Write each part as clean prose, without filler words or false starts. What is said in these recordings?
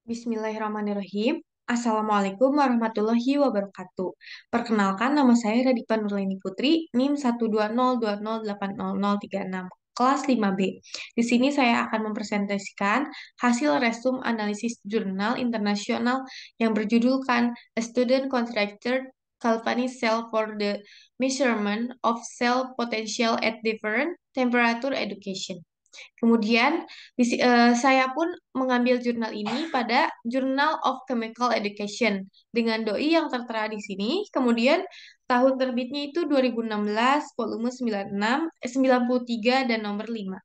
Bismillahirrahmanirrahim. Assalamualaikum warahmatullahi wabarakatuh. Perkenalkan, nama saya Radipa Nurlaini Putri, NIM 12020808036, kelas 5B. Di sini saya akan mempresentasikan hasil resum analisis jurnal internasional yang berjudulkan A Student Constructed Galvanic Cell for the Measurement of Cell Potential at Different Temperature Education. Kemudian saya pun mengambil jurnal ini pada Journal of Chemical Education dengan doi yang tertera di sini. Kemudian tahun terbitnya itu 2016, volume 96, 93 dan nomor 5.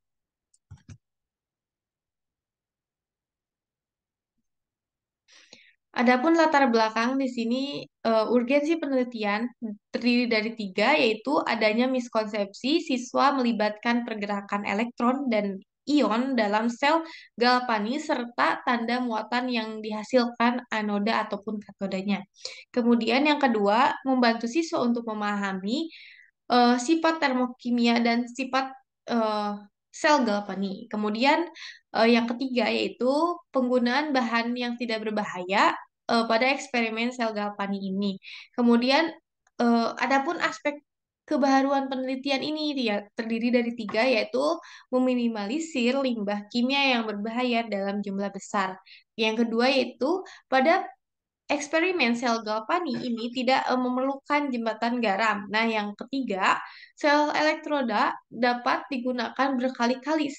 Adapun latar belakang di sini urgensi penelitian terdiri dari tiga, yaitu adanya miskonsepsi siswa melibatkan pergerakan elektron dan ion dalam sel galvanis serta tanda muatan yang dihasilkan anoda ataupun katodanya. Kemudian yang kedua, membantu siswa untuk memahami sifat termokimia dan sifat eh, sel galvani. Kemudian yang ketiga yaitu penggunaan bahan yang tidak berbahaya pada eksperimen sel galvani ini. Kemudian adapun aspek kebaharuan penelitian ini dia terdiri dari tiga, yaitu meminimalisir limbah kimia yang berbahaya dalam jumlah besar. Yang kedua yaitu pada eksperimen sel galvani ini tidak memerlukan jembatan garam. Nah, yang ketiga, sel elektroda dapat digunakan berkali-kali,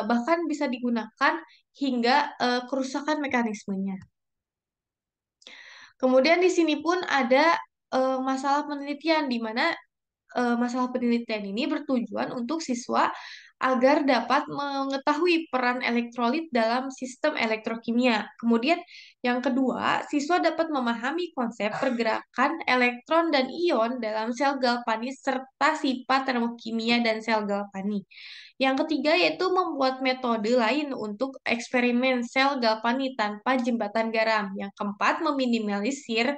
bahkan bisa digunakan hingga kerusakan mekanismenya. Kemudian di sini pun ada masalah penelitian di mana masalah penelitian ini bertujuan untuk siswa agar dapat mengetahui peran elektrolit dalam sistem elektrokimia. Kemudian yang kedua, siswa dapat memahami konsep pergerakan elektron dan ion dalam sel galvanis serta sifat termokimia dan sel galvani. Yang ketiga yaitu membuat metode lain untuk eksperimen sel galvani tanpa jembatan garam. Yang keempat, meminimalisir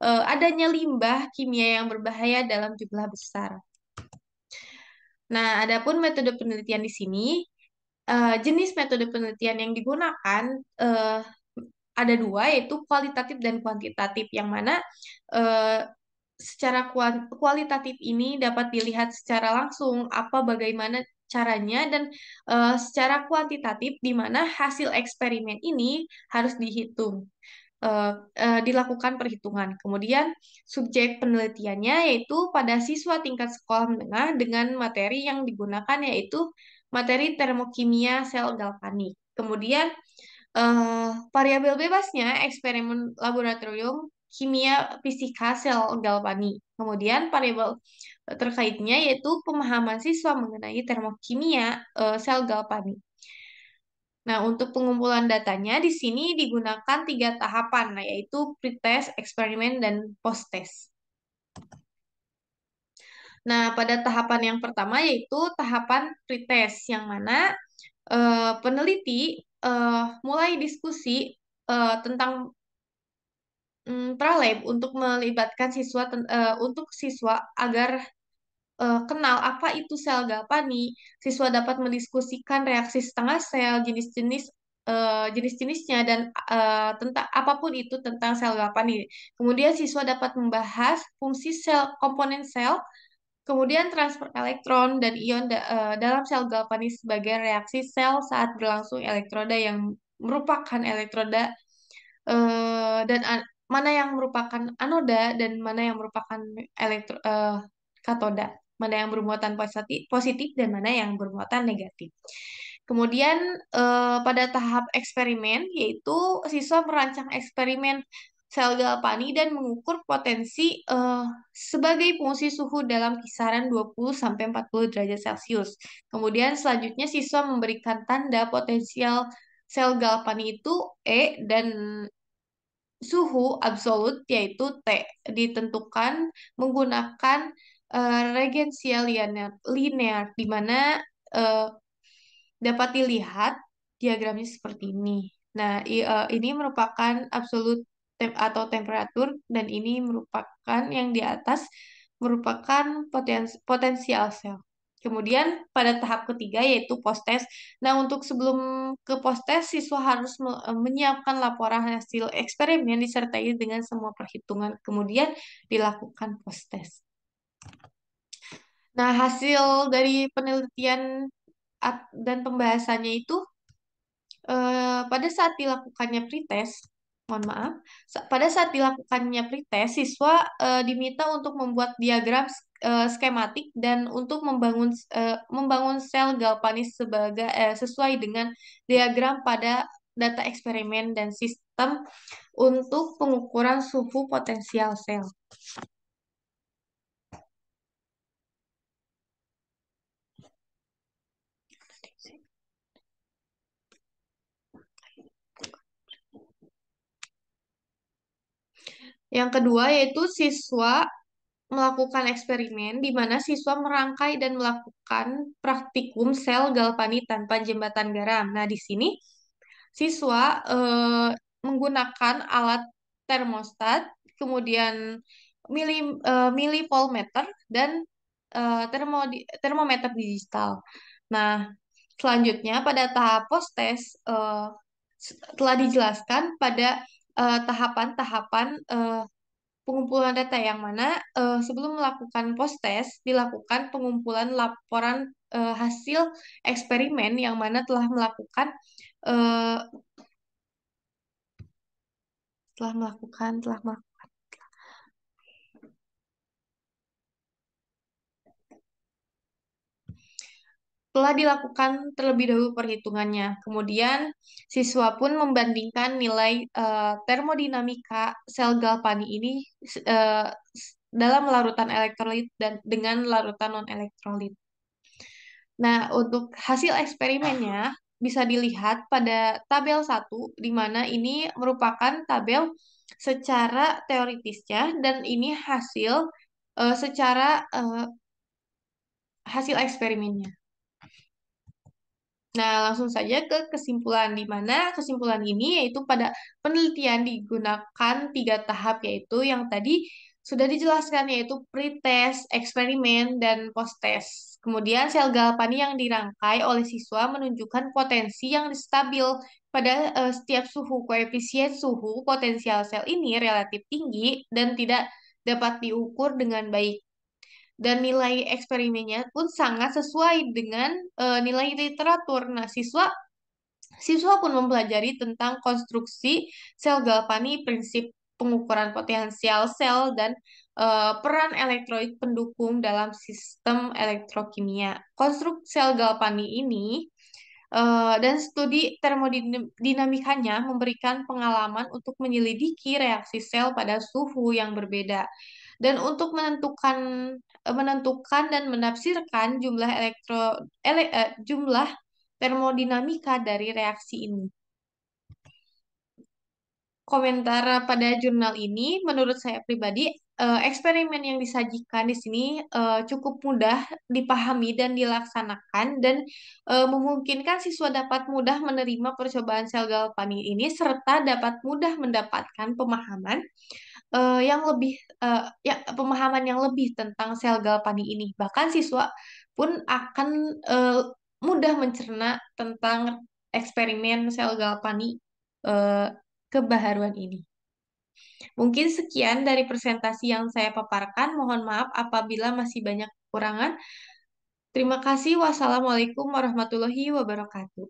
adanya limbah kimia yang berbahaya dalam jumlah besar. Nah, adapun metode penelitian di sini, jenis metode penelitian yang digunakan eh, ada dua, yaitu kualitatif dan kuantitatif, yang mana eh, secara kualitatif ini dapat dilihat secara langsung apa bagaimana caranya, dan secara kuantitatif di mana hasil eksperimen ini harus dihitung, dilakukan perhitungan. Kemudian subjek penelitiannya yaitu pada siswa tingkat sekolah menengah dengan materi yang digunakan yaitu materi termokimia sel galvanik. Kemudian variabel bebasnya eksperimen laboratorium kimia fisika sel galvani. Kemudian variabel terkaitnya yaitu pemahaman siswa mengenai termokimia sel galvani. Nah, untuk pengumpulan datanya di sini digunakan tiga tahapan, nah, yaitu pretest, eksperimen, dan post-test. Nah, pada tahapan yang pertama yaitu tahapan pretest, yang mana peneliti mulai diskusi tentang pralab untuk melibatkan siswa untuk siswa agar kenal apa itu sel galvani. Siswa dapat mendiskusikan reaksi setengah sel, jenis-jenisnya, dan tentang apapun itu tentang sel galvani. Kemudian siswa dapat membahas fungsi sel, komponen sel, kemudian transfer elektron dan ion dalam sel galvanis sebagai reaksi sel saat berlangsung elektroda yang merupakan elektroda dan mana yang merupakan anoda dan mana yang merupakan katoda, mana yang bermuatan positif dan mana yang bermuatan negatif. Kemudian pada tahap eksperimen yaitu siswa merancang eksperimen sel galvani dan mengukur potensi sebagai fungsi suhu dalam kisaran 20 sampai 40 derajat Celcius. Kemudian selanjutnya siswa memberikan tanda potensial sel galvani itu E, dan suhu absolut yaitu T ditentukan menggunakan regensia linear, di mana eh, dapat dilihat diagramnya seperti ini. Nah, ini merupakan absolut atau temperatur, dan ini merupakan yang di atas merupakan potensial sel. Kemudian pada tahap ketiga yaitu post-test. Nah, untuk sebelum ke post-test, siswa harus menyiapkan laporan hasil eksperimen disertai dengan semua perhitungan. Kemudian dilakukan post-test. Nah, hasil dari penelitian dan pembahasannya itu pada saat dilakukannya pretest, mohon maaf, pada saat dilakukannya pretest, siswa diminta untuk membuat diagram skematik dan untuk membangun sel galvanis sesuai dengan diagram pada data eksperimen dan sistem untuk pengukuran suhu potensial sel. Yang kedua yaitu siswa melakukan eksperimen di mana siswa merangkai dan melakukan praktikum sel galvani tanpa jembatan garam. Nah, di sini siswa menggunakan alat termostat, kemudian milivoltmeter dan termometer digital. Nah, selanjutnya pada tahap post-test telah dijelaskan pada tahapan-tahapan pengumpulan data yang mana sebelum melakukan post-test dilakukan pengumpulan laporan hasil eksperimen yang mana eh, telah melakukan telah dilakukan terlebih dahulu perhitungannya. Kemudian siswa pun membandingkan nilai termodinamika sel galvani ini eh, dalam larutan elektrolit dan dengan larutan non-elektrolit. Nah, untuk hasil eksperimennya bisa dilihat pada tabel satu, di mana ini merupakan tabel secara teoritisnya dan ini secara hasil eksperimennya. Nah, langsung saja ke kesimpulan, di mana kesimpulan ini yaitu pada penelitian digunakan tiga tahap, yaitu yang tadi sudah dijelaskan, yaitu pretest, eksperimen, dan post-test. Kemudian sel galvani yang dirangkai oleh siswa menunjukkan potensi yang stabil pada setiap suhu. Koefisien suhu potensial sel ini relatif tinggi dan tidak dapat diukur dengan baik dan nilai eksperimennya pun sangat sesuai dengan nilai literatur. Nah, siswa pun mempelajari tentang konstruksi sel galvani, prinsip pengukuran potensial sel, dan peran elektrolit pendukung dalam sistem elektrokimia. Konstruksi sel galvani ini dan studi termodinamikanya memberikan pengalaman untuk menyelidiki reaksi sel pada suhu yang berbeda dan untuk menentukan dan menafsirkan jumlah termodinamika dari reaksi ini. Komentar pada jurnal ini, menurut saya pribadi, eksperimen yang disajikan di sini cukup mudah dipahami dan dilaksanakan dan memungkinkan siswa dapat mudah menerima percobaan sel galvani ini serta dapat mudah mendapatkan pemahaman yang lebih tentang sel galvani ini. Bahkan siswa pun akan mudah mencerna tentang eksperimen sel galvani eh, kebaharuan ini. Mungkin sekian dari presentasi yang saya paparkan. Mohon maaf apabila masih banyak kekurangan. Terima kasih. Wassalamualaikum warahmatullahi wabarakatuh.